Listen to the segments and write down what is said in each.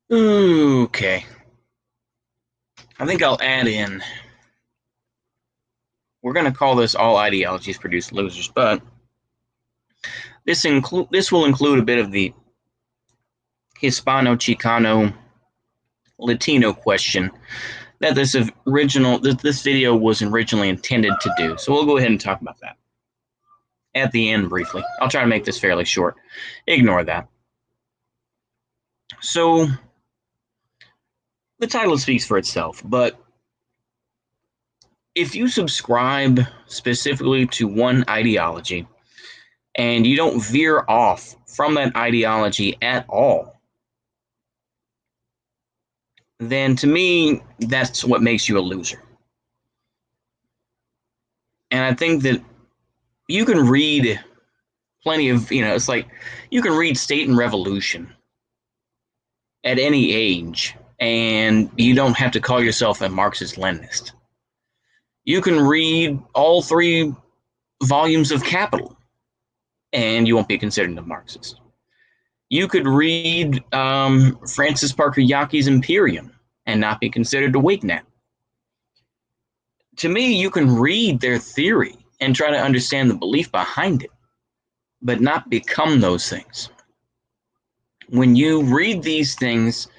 Okay. I think I'll add in. We're going to call this all ideologies produce losers, but this will include a bit of the Hispano Chicano Latino question that this video was originally intended to do. So we'll go ahead and talk about that at the end briefly. I'll try to make this fairly short. Ignore that. So the title speaks for itself, but if you subscribe specifically to one ideology and you don't veer off from that ideology at all, then to me, that's what makes you a loser. And I think that you can read plenty of, it's like you can read State and Revolution at any age, and you don't have to call yourself a Marxist Leninist. You can read all three volumes of Capital, and you won't be considered a Marxist. You could read Francis Parker Yockey's Imperium and not be considered a Whignat. To me, you can read their theory and try to understand the belief behind it, but not become those things. When you read these things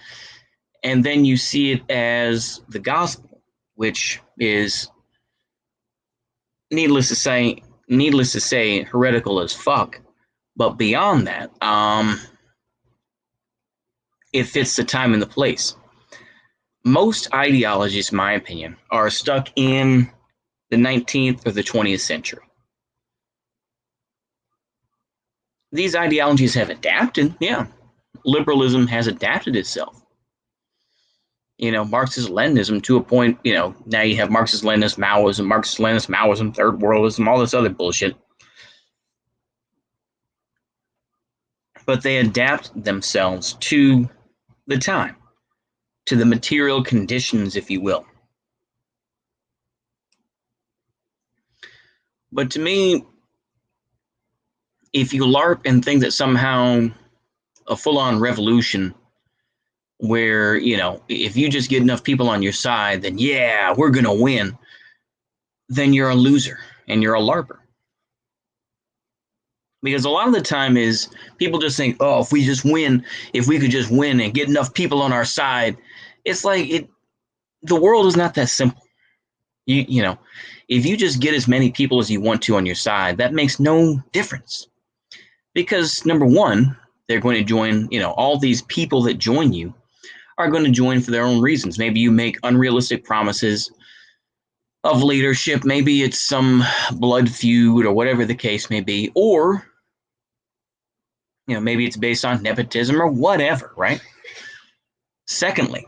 and then you see it as the gospel, which is needless to say, heretical as fuck. But beyond that, it fits the time and the place. Most ideologies, in my opinion, are stuck in the 19th or the 20th century. These ideologies have adapted, yeah. Liberalism has adapted itself. Marxist-Leninism to a point, now you have Marxist-Leninist Maoism, Third Worldism, all this other bullshit. But they adapt themselves to the time, to the material conditions, if you will. But to me, if you LARP and think that somehow a full-on revolution where, if you just get enough people on your side, then yeah, we're going to win, then you're a loser and you're a LARPer. Because a lot of the time is people just think, oh, if we could just win and get enough people on our side, it's like the world is not that simple. If you just get as many people as you want to on your side, that makes no difference. Because number one, they're going to join, all these people that join you are going to join for their own reasons. Maybe you make unrealistic promises of leadership. Maybe it's some blood feud or whatever the case may be. Or, maybe it's based on nepotism or whatever, right? Secondly,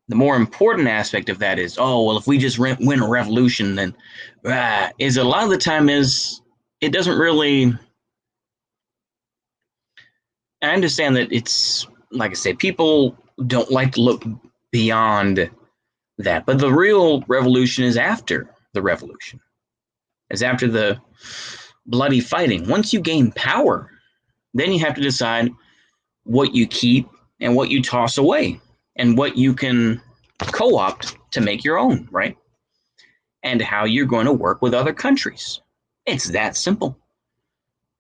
the more important aspect of that is, if we just win a revolution, then is a lot of the time is it doesn't really. I understand that it's, like I say, people don't like to look beyond that. But the real revolution is after the revolution, is after the bloody fighting. Once you gain power, then you have to decide what you keep and what you toss away and what you can co-opt to make your own, right? And how you're going to work with other countries. It's that simple.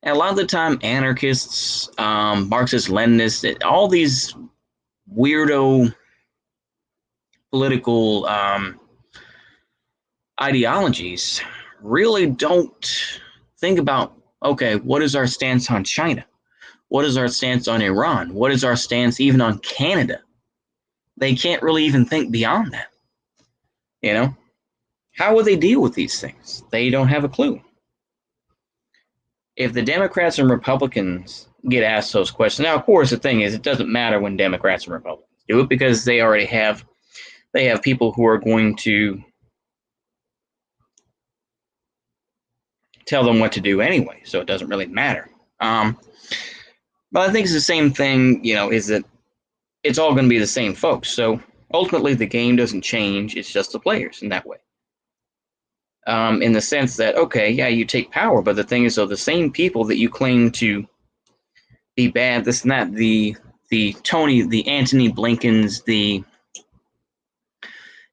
And a lot of the time, anarchists, Marxist, Leninists, all these weirdo political ideologies really don't think about, okay, what is our stance on China? What is our stance on Iran? What is our stance even on Canada? They can't really even think beyond that. How will they deal with these things? They don't have a clue. If the Democrats and Republicans get asked those questions, now, of course, the thing is, it doesn't matter when Democrats and Republicans do it because they already have people who are going to tell them what to do anyway, so it doesn't really matter. But I think it's the same thing, is that it's all going to be the same folks. So ultimately, the game doesn't change. It's just the players in that way. In the sense that, okay, yeah, you take power, but the thing is, the same people that you claim to be bad, this and that, the the Antony Blinkens, the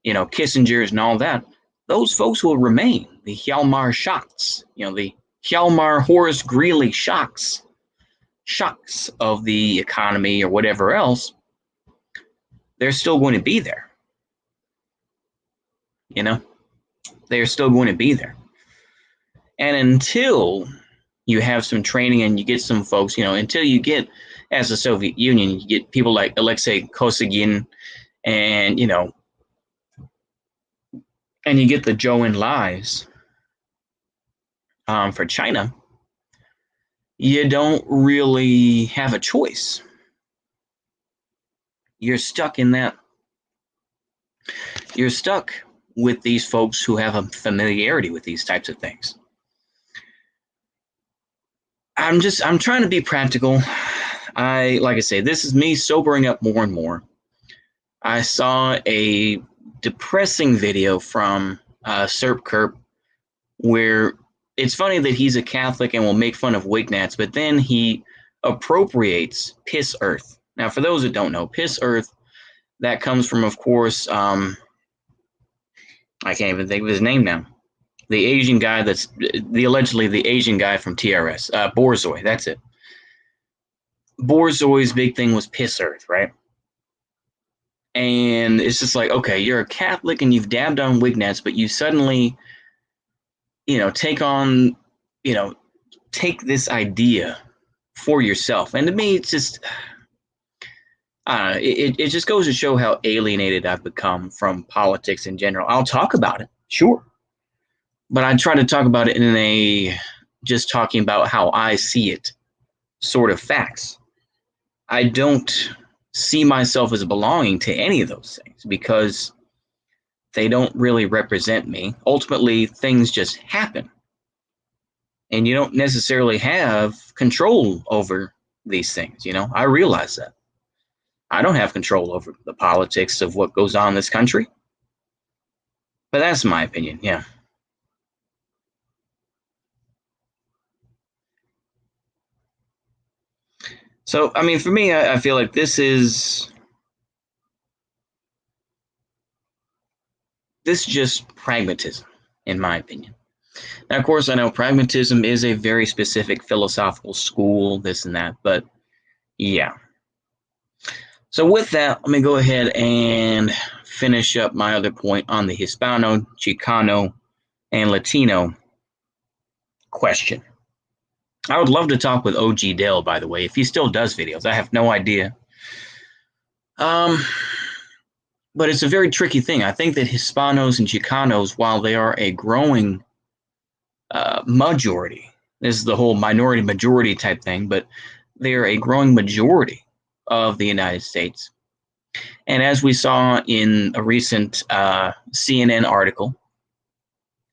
Kissingers and all that, those folks will remain. The Hjalmar Schacts, the Hjalmar Horace Greeley shocks of the economy or whatever else, they're still going to be there. They're still going to be there. And until you have some training and you get some folks, until you get, as the Soviet Union, you get people like Alexei Kosygin and, and you get the Zhou Enlais for China, you don't really have a choice. You're stuck in that. You're stuck with these folks who have a familiarity with these types of things. I'm trying to be practical. Like I say, this is me sobering up more and more. I saw a depressing video from Serp Kerp where it's funny that he's a Catholic and will make fun of Wignats, but then he appropriates Piss Earth. Now, for those that don't know, Piss Earth, that comes from, of course, I can't even think of his name now. The Asian guy allegedly the Asian guy from TRS, Borzoi, that's it. Borzoi's big thing was Piss Earth, right? And it's just like, okay, you're a Catholic and you've dabbed on Wignats, but you suddenly, take on, take this idea for yourself. And to me, it's just, it just goes to show how alienated I've become from politics in general. I'll talk about it, sure. But I try to talk about it in just talking about how I see it sort of facts. I don't see myself as belonging to any of those things because they don't really represent me. Ultimately, things just happen. And you don't necessarily have control over these things, I realize that. I don't have control over the politics of what goes on in this country. But that's my opinion, yeah. So, I mean, for me, I feel like this is just pragmatism, in my opinion. Now, of course, I know pragmatism is a very specific philosophical school, this and that, but yeah. So with that, let me go ahead and finish up my other point on the Hispano, Chicano, and Latino question. I would love to talk with OG Dale, by the way, if he still does videos. I have no idea. But it's a very tricky thing. I think that Hispanos and Chicanos, while they are a growing majority, this is the whole minority majority type thing, but they are a growing majority of the United States. And as we saw in a recent CNN article,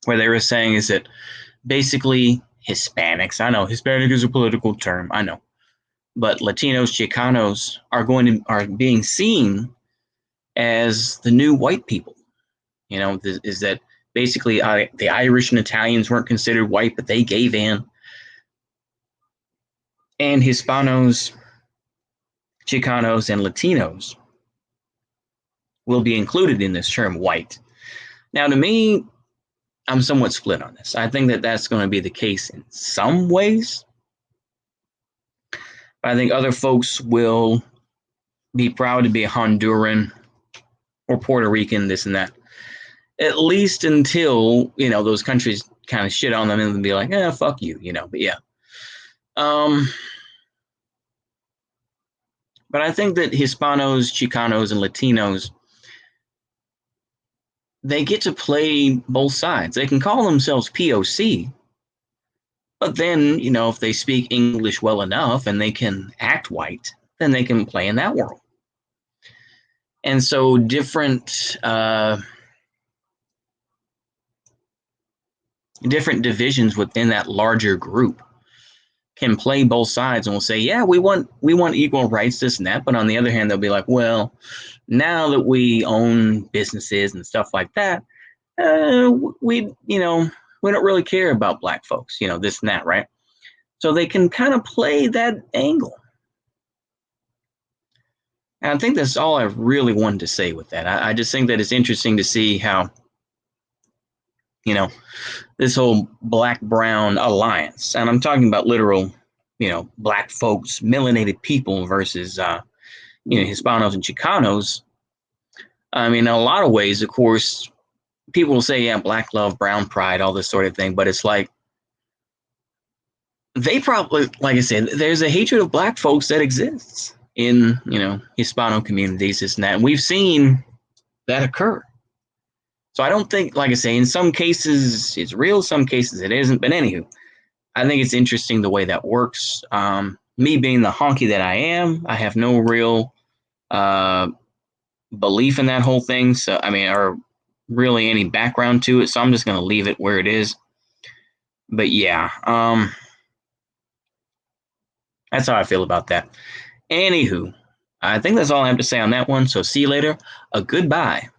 where they were saying is that basically Hispanics, I know Hispanic is a political term, I know, but Latinos, Chicanos are being seen as the new white people. Is that basically the Irish and Italians weren't considered white, but they gave in. And Hispanos, Chicanos, and Latinos will be included in this term white. Now, to me, I'm somewhat split on this. I think that that's going to be the case in some ways. But I think other folks will be proud to be a Honduran or Puerto Rican, this and that. At least until, those countries kind of shit on them and be like, fuck you, but yeah. But I think that Hispanos, Chicanos, and Latinos, they get to play both sides. They can call themselves POC, but then, if they speak English well enough and they can act white, then they can play in that world. And so different divisions within that larger group can play both sides and will say, yeah, we want equal rights, this and that. But on the other hand, they'll be like, well, now that we own businesses and stuff like that, we don't really care about black folks, this and that, right? So they can kind of play that angle. And I think that's all I really wanted to say with that. I just think that it's interesting to see how, this whole black-brown alliance, and I'm talking about literal, black folks, melanated people versus, Hispanos and Chicanos. I mean, in a lot of ways, of course, people will say, yeah, black love, brown pride, all this sort of thing. But it's like, they probably, like I said, there's a hatred of black folks that exists in, Hispano communities, this and that. And we've seen that occur. So I don't think, like I say, in some cases it's real, some cases it isn't. But anywho, I think it's interesting the way that works. Me being the honky that I am, I have no real belief in that whole thing. So, I mean, or really any background to it. So I'm just going to leave it where it is. But yeah, that's how I feel about that. Anywho, I think that's all I have to say on that one. So see you later. A goodbye.